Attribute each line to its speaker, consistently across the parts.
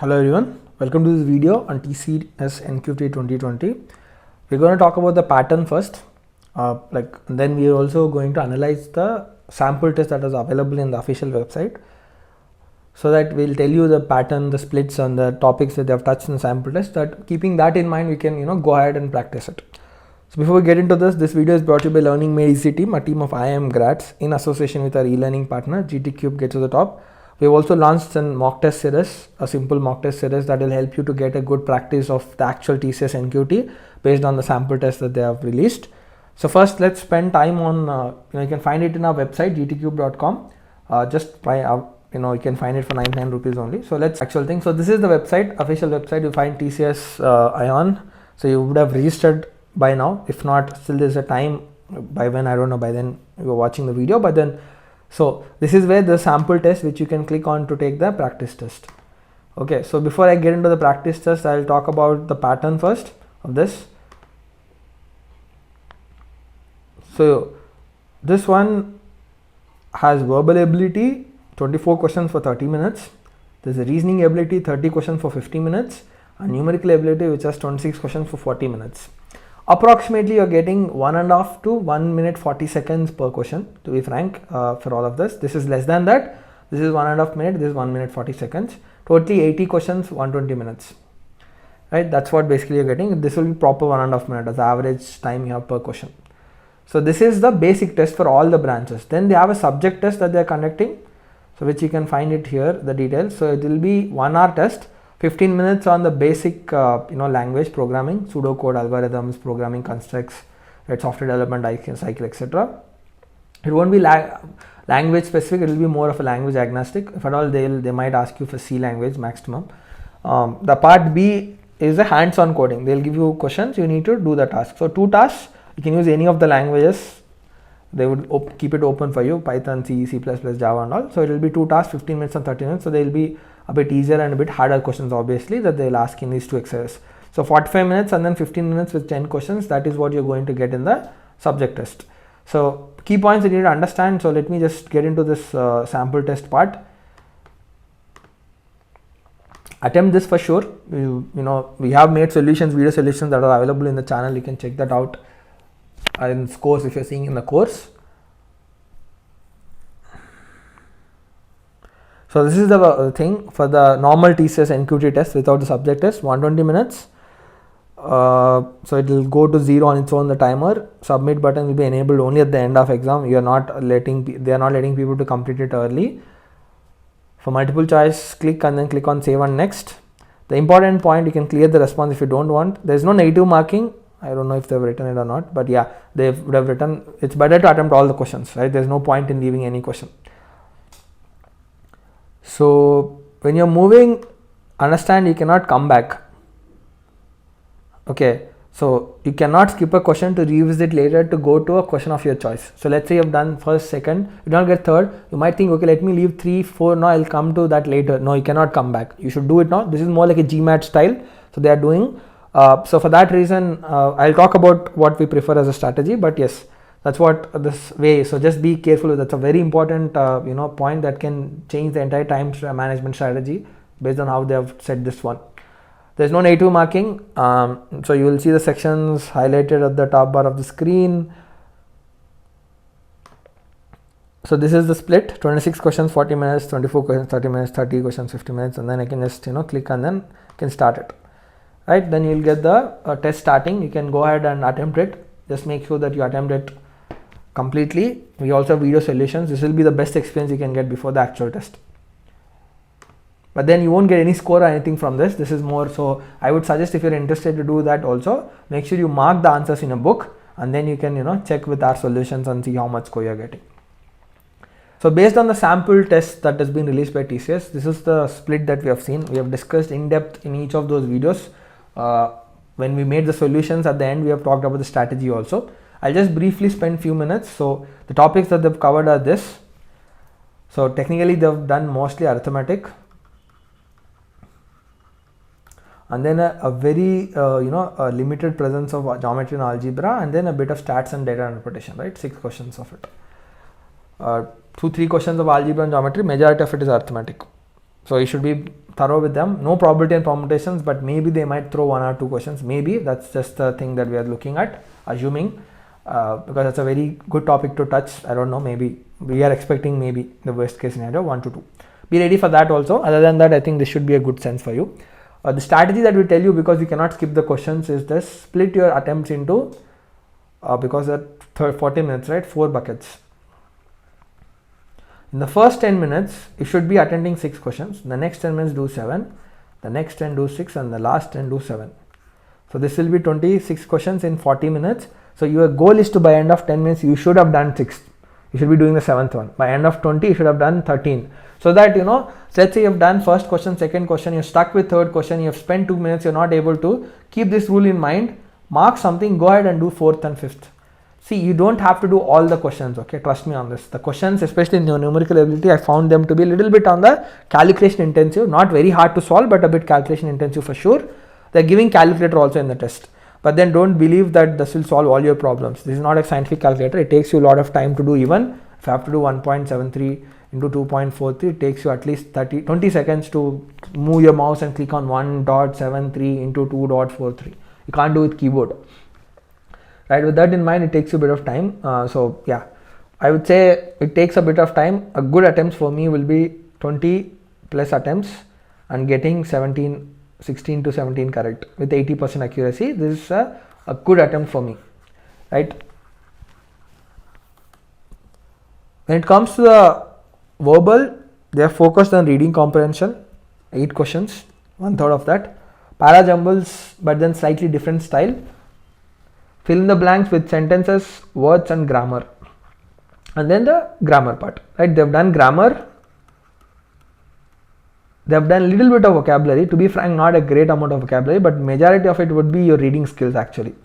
Speaker 1: Hello everyone, welcome to this video on TCS NQT 2020. We're going to talk about the pattern first, then we are also going to analyze the sample test that is available in the official website, so that we'll tell you the pattern, the splits and the topics that they have touched in the sample test. That keeping that in mind, we can go ahead and practice it. So before we get into this video is brought to you by Learning Made Easy team, a team of IIM grads in association with our e-learning partner GT Cube Get to the Top. We've also launched a mock test series, a simple mock test series that will help you to get a good practice of the actual TCS NQT based on the sample test that they have released. So first, let's spend time on, you can find it in our website gtcube.com. Just by, you can find it for 99 rupees only. So let's actual thing. So this is the website, official website. You find TCS ION. So you would have registered by now. If not, still there's a time by when, I don't know, by then you're watching the video, but then. So this is where the sample test which you can click on to take the practice test. Okay, so before I get into the practice test, I'll talk about the pattern first of this. So this one has verbal ability, 24 questions for 30 minutes. There's a reasoning ability, 30 questions for 50 minutes, and numerical ability which has 26 questions for 40 minutes. Approximately you're getting 1.5 to 1 minute 40 seconds per question, to be frank, for all of this. This is less than that. This is 1.5 minute, this is 1 minute 40 seconds. Totally 80 questions, 120 minutes. Right, that's what basically you're getting. This will be proper 1.5 minute as average time you have per question. So this is the basic test for all the branches. Then they have a subject test that they're conducting, so which you can find it here, the details. So it will be 1 hour test. 15 minutes on the basic language programming, pseudocode, algorithms, programming constructs, software development cycle, etc. It won't be language specific, it will be more of a language agnostic. If at all, they might ask you for C language maximum. The part B is a hands-on coding. They'll give you questions, you need to do the task. So 2 tasks, you can use any of the languages. They would keep it open for you, Python, C, C++, Java and all. So it will be 2 tasks, 15 minutes and 30 minutes. So they will be a bit easier and a bit harder questions obviously that they'll ask in these 2 exercises. So 45 minutes and then 15 minutes with 10 questions. That is what you're going to get in the subject test. So key points you need to understand. So let me just get into this sample test part. Attempt this for sure. We have made solutions, video solutions that are available in the channel. You can check that out in this course if you're seeing in the course. So this is the thing for the normal TCS NQT test without the subject test, 120 minutes. So it will go to 0 on its own, the timer. Submit button will be enabled only at the end of exam. They are not letting people to complete it early. For multiple choice, click and then click on save and next. The important point, you can clear the response if you don't want. There is no negative marking. I don't know if they've written it or not, but yeah, they would have written. It's better to attempt all the questions, right? There's no point in leaving any question. So when you're moving, understand you cannot come back. Okay, so you cannot skip a question to revisit later to go to a question of your choice. So let's say you've done first, second, you don't get third. You might think, okay, let me leave 3, 4. No, I'll come to that later. No, you cannot come back. You should do it now. This is more like a GMAT style. So they are doing. So for that reason, I'll talk about what we prefer as a strategy. But yes, that's what this way is. So just be careful. That's a very important point that can change the entire time management strategy based on how they have set this one. There's no negative marking. So you will see the sections highlighted at the top bar of the screen. So this is the split, 26 questions 40 minutes, 24 questions 30 minutes, 30 questions 50 minutes, and then I can just click and then can start it. Right, then you'll get the test starting. You can go ahead and attempt it. Just make sure that you attempt it completely. We also have video solutions. This will be the best experience you can get before the actual test. But then you won't get any score or anything from this. This is more, so I would suggest if you're interested to do that also, make sure you mark the answers in a book and then you can check with our solutions and see how much score you're getting. So based on the sample test that has been released by TCS, this is the split that we have seen. We have discussed in depth in each of those videos. When we made the solutions at the end, we have talked about the strategy also. I'll just briefly spend few minutes. So the topics that they've covered are this. So technically they've done mostly arithmetic, and then a very a limited presence of geometry and algebra, and then a bit of stats and data interpretation, right? 6 questions of it. 2-3 questions of algebra and geometry. Majority of it is arithmetic. So you should be thorough with them. No probability and permutations, but maybe they might throw 1 or 2 questions. Maybe that's just the thing that we are looking at, assuming, because that's a very good topic to touch. I don't know, maybe we are expecting maybe the worst case scenario 1 to 2. Be ready for that also. Other than that, I think this should be a good sense for you. The strategy that we tell you, because you cannot skip the questions, is this: split your attempts into, because at 40 minutes, right, 4 buckets. In the first 10 minutes, you should be attending 6 questions. The next 10 minutes do 7, the next 10 do 6, and the last 10 do 7. So this will be 26 questions in 40 minutes. So your goal is to, by end of 10 minutes, you should have done 6. You should be doing the 7th one. By end of 20, you should have done 13. So that, you know, let's say you've done first question, second question, you're stuck with third question, you have spent 2 minutes, you're not able to keep this rule in mind, mark something, go ahead and do 4th and 5th. See, you don't have to do all the questions, okay? Trust me on this. The questions, especially in numerical ability, I found them to be a little bit on the calculation intensive, not very hard to solve, but a bit calculation intensive for sure. They're giving calculator also in the test. But then don't believe that this will solve all your problems. This is not a scientific calculator. It takes you a lot of time to do. Even if you have to do 1.73 into 2.43, it takes you at least 20 seconds to move your mouse and click on 1.73 into 2.43. You can't do it with keyboard. Right, with that in mind, it takes you a bit of time. So yeah, I would say it takes a bit of time. A good attempts for me will be 20 plus attempts and getting 16 to 17 correct with 80% accuracy. This is a good attempt for me, right? When it comes to the verbal, they are focused on reading comprehension, 8 questions, 1/3 of that. Para jumbles, but then slightly different style. Fill in the blanks with sentences, words and grammar. And then the grammar part, right? They've done grammar. They've done a little bit of vocabulary. To be frank, not a great amount of vocabulary, but majority of it would be your reading skills actually.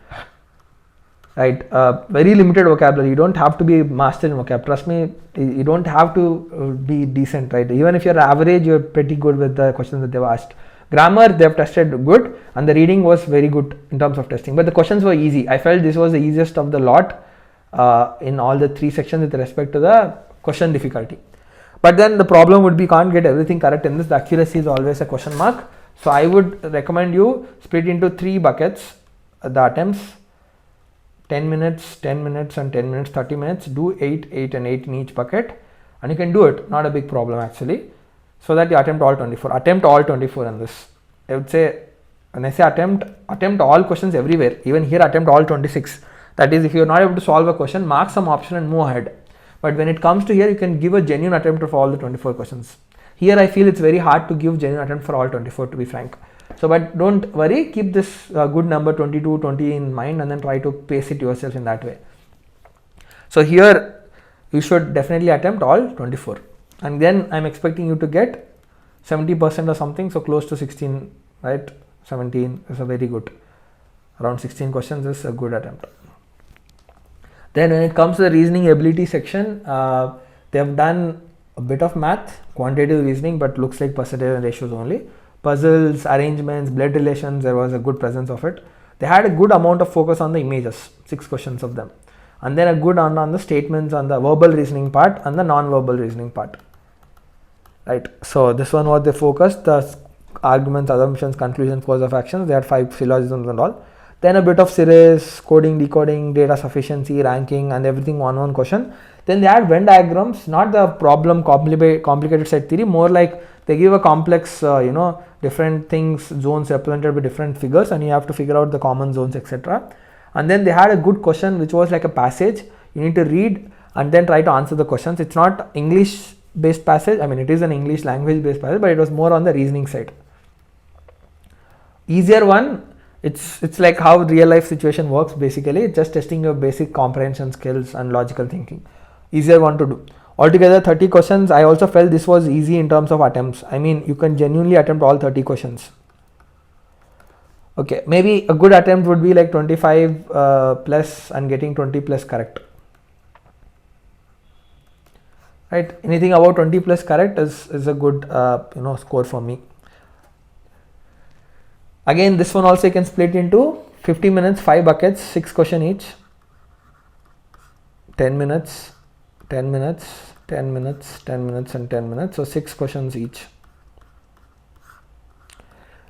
Speaker 1: Right? Very limited vocabulary. You don't have to be master in vocab. Trust me, you don't have to be decent, right? Even if you're average, you're pretty good with the questions that they've asked. Grammar, they've tested good, and the reading was very good in terms of testing, but the questions were easy. I felt this was the easiest of the lot in all the 3 sections with respect to the question difficulty. But then the problem would be, can't get everything correct in this. The accuracy is always a question mark. So I would recommend you split into 3 buckets the attempts: 10 minutes, 10 minutes and 10 minutes, 30 minutes. Do 8, 8 and 8 in each bucket, and you can do it, not a big problem actually. So that you attempt all 24. Attempt all 24 in this. I would say, when I say attempt all questions everywhere. Even here, attempt all 26. That is, if you are not able to solve a question, mark some option and move ahead. But when it comes to here, you can give a genuine attempt for all the 24 questions. Here, I feel it's very hard to give genuine attempt for all 24, to be frank. So, but don't worry, keep this good number 22, 20 in mind, and then try to pace it yourself in that way. So here, you should definitely attempt all 24. And then I'm expecting you to get 70% or something, so close to 16, right? 17 is a very good. Around 16 questions is a good attempt. Then when it comes to the reasoning ability section, they have done a bit of math, quantitative reasoning, but looks like percentage and ratios only. Puzzles, arrangements, blood relations, there was a good presence of it. They had a good amount of focus on the images, 6 questions of them. And then a good on the statements, on the verbal reasoning part and the non-verbal reasoning part. Right, so this one was they focused, the arguments, assumptions, conclusions, course of actions. They had 5 syllogisms and all. Then a bit of series, coding, decoding, data sufficiency, ranking and everything, one question. Then they had Venn diagrams, not the problem complicated set theory, more like they give a complex, different things, zones represented by different figures, and you have to figure out the common zones, etc. And then they had a good question which was like a passage. You need to read and then try to answer the questions. It's not English based passage. I mean, it is an English language based passage, but it was more on the reasoning side. Easier one, it's like how real life situation works basically. It's just testing your basic comprehension skills and logical thinking. Easier one to do. Altogether 30 questions. I also felt this was easy in terms of attempts. I mean, you can genuinely attempt all 30 questions. Okay, maybe a good attempt would be like 25 plus and getting 20 plus correct. Right, anything about 20 plus correct is a good score for me. Again, this one also you can split into 50 minutes, 5 buckets, 6 question each. 10 minutes, 10 minutes, 10 minutes, 10 minutes and 10 minutes. So 6 questions each.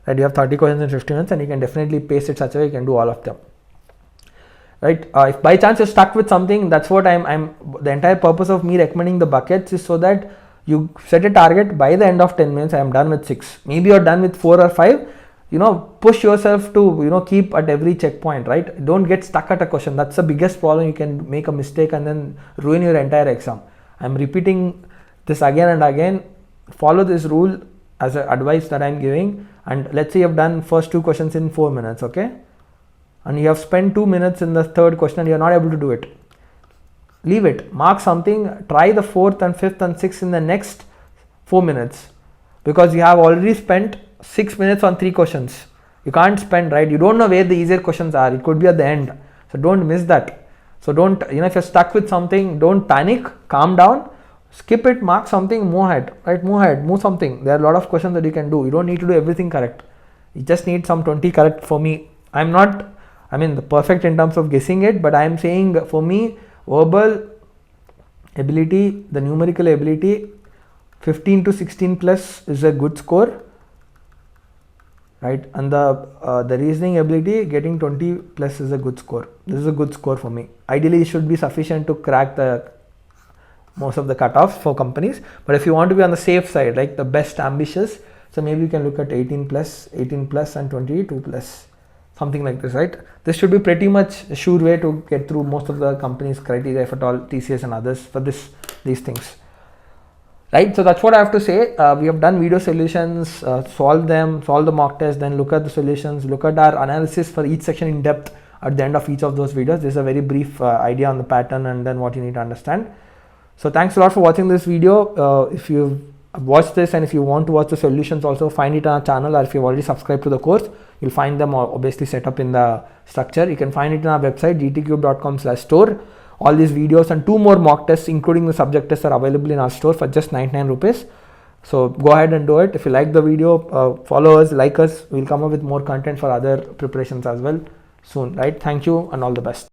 Speaker 1: right? You have 30 questions in 50 minutes and you can definitely pace it such a way you can do all of them, right? If by chance you're stuck with something, that's what I'm the entire purpose of me recommending the buckets is so that you set a target. By the end of 10 minutes I am done with 6, maybe you're done with 4 or 5, push yourself to keep at every checkpoint, right? Don't get stuck at a question. That's the biggest problem. You can make a mistake and then ruin your entire exam. I'm repeating this again and again. Follow this rule as an advice that I'm giving, and let's say you've done first 2 questions in 4 minutes, okay, and you have spent 2 minutes in the third question and you're not able to do it, leave it, mark something, try the 4th and 5th and 6th in the next 4 minutes, because you have already spent 6 minutes on 3 questions. You can't spend, right? You don't know where the easier questions are. It could be at the end, so don't miss that. So don't, if you're stuck with something, don't panic, calm down, skip it, mark something, move ahead, right? Move something. There are a lot of questions that you can do. You don't need to do everything correct. You just need some 20 correct. For me, the perfect in terms of guessing it, but I'm saying for me, verbal ability, the numerical ability, 15 to 16 plus is a good score, right? And the reasoning ability, getting 20 plus is a good score. This is a good score for me. Ideally, it should be sufficient to crack most of the cutoffs for companies, but if you want to be on the safe side, like the best ambitious, so maybe you can look at 18 plus and 22 plus, something like this, right? This should be pretty much a sure way to get through most of the companies' criteria, if at all, TCS and others, for these things, right? So that's what I have to say. We have done video solutions, solve the mock test, then look at the solutions, look at our analysis for each section in depth at the end of each of those videos. This is a very brief idea on the pattern and then what you need to understand. So thanks a lot for watching this video. If you've watched this and if you want to watch the solutions also, find it on our channel, or if you've already subscribed to the course, you'll find them obviously set up in the structure. You can find it on our website, gtcube.com/store. All these videos and 2 more mock tests, including the subject tests, are available in our store for just 99 rupees. So go ahead and do it. If you like the video, follow us, like us. We'll come up with more content for other preparations as well soon, right? Thank you and all the best.